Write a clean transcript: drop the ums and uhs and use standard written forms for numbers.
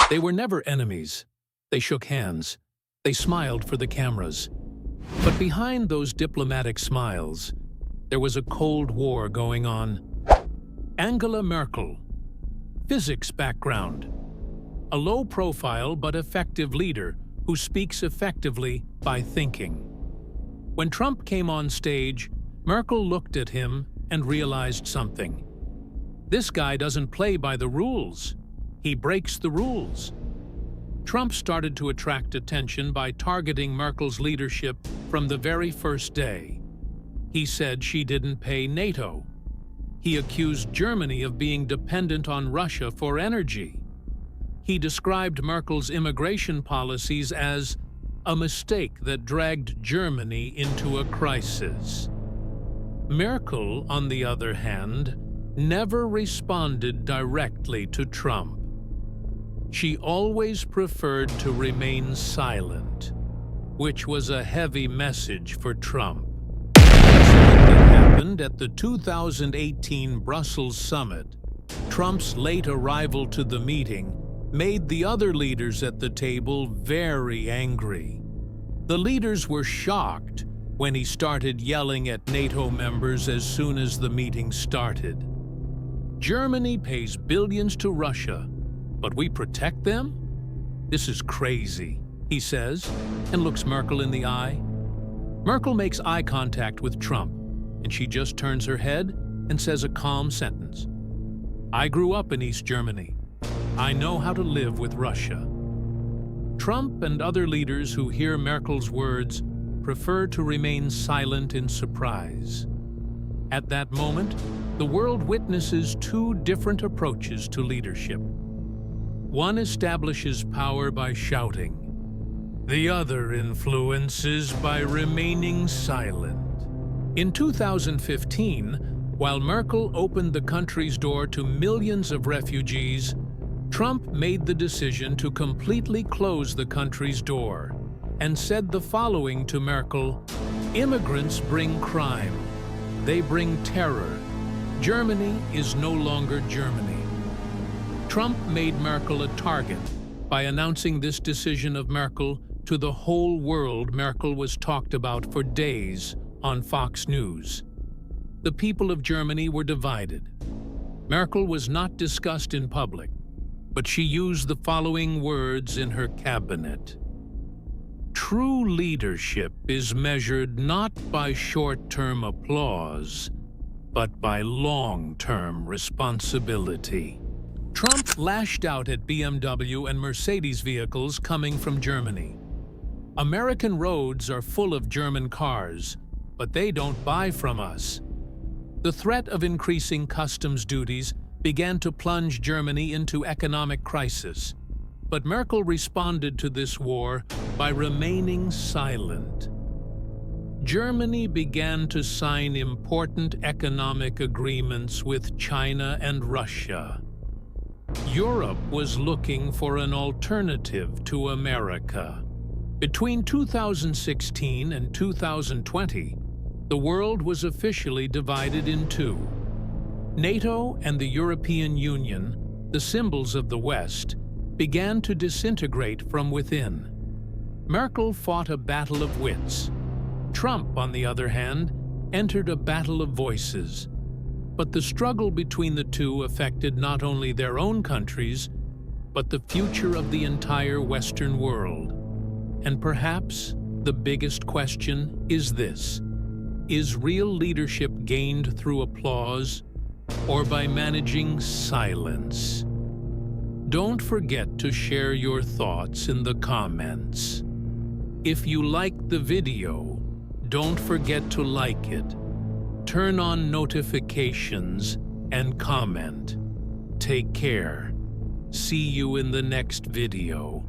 They were never enemies. They shook hands. They smiled for the cameras. But behind those diplomatic smiles, there was a Cold War going on. Angela Merkel. Physics background. A low-profile but effective leader who speaks effectively by thinking. When Trump came on stage, Merkel looked at him and realized something. This guy doesn't play by the rules. He breaks the rules. Trump started to attract attention by targeting Merkel's leadership from the very first day. He said she didn't pay NATO. He accused Germany of being dependent on Russia for energy. He described Merkel's immigration policies as a mistake that dragged Germany into a crisis. Merkel, on the other hand, never responded directly to Trump. She always preferred to remain silent, which was a heavy message for Trump. That happened at the 2018 Brussels summit. Trump's late arrival to the meeting made the other leaders at the table very angry. The leaders were shocked when he started yelling at NATO members as soon as the meeting started. Germany pays billions to Russia, but we protect them? This is crazy, he says, and looks Merkel in the eye. Merkel makes eye contact with Trump, and she just turns her head and says a calm sentence. I grew up in East Germany. I know how to live with Russia. Trump and other leaders who hear Merkel's words prefer to remain silent in surprise. At that moment, the world witnesses two different approaches to leadership. One establishes power by shouting. The other influences by remaining silent. In 2015, while Merkel opened the country's door to millions of refugees, Trump made the decision to completely close the country's door and said the following to Merkel: "Immigrants bring crime. They bring terror. Germany is no longer Germany." Trump made Merkel a target by announcing this decision of Merkel to the whole world. Merkel was talked about for days on Fox News. The people of Germany were divided. Merkel was not discussed in public, but she used the following words in her cabinet. True leadership is measured not by short-term applause, but by long-term responsibility. Trump lashed out at BMW and Mercedes vehicles coming from Germany. American roads are full of German cars, but they don't buy from us. The threat of increasing customs duties began to plunge Germany into economic crisis, but Merkel responded to this war by remaining silent. Germany began to sign important economic agreements with China and Russia. Europe was looking for an alternative to America. Between 2016 and 2020, the world was officially divided in two. NATO and the European Union, the symbols of the West, began to disintegrate from within. Merkel fought a battle of wits. Trump, on the other hand, entered a battle of voices. But the struggle between the two affected not only their own countries, but the future of the entire Western world. And perhaps the biggest question is this: is real leadership gained through applause or by managing silence? Don't forget to share your thoughts in the comments. If you liked the video, don't forget to like it. Turn on notifications and comment. Take care. See you in the next video.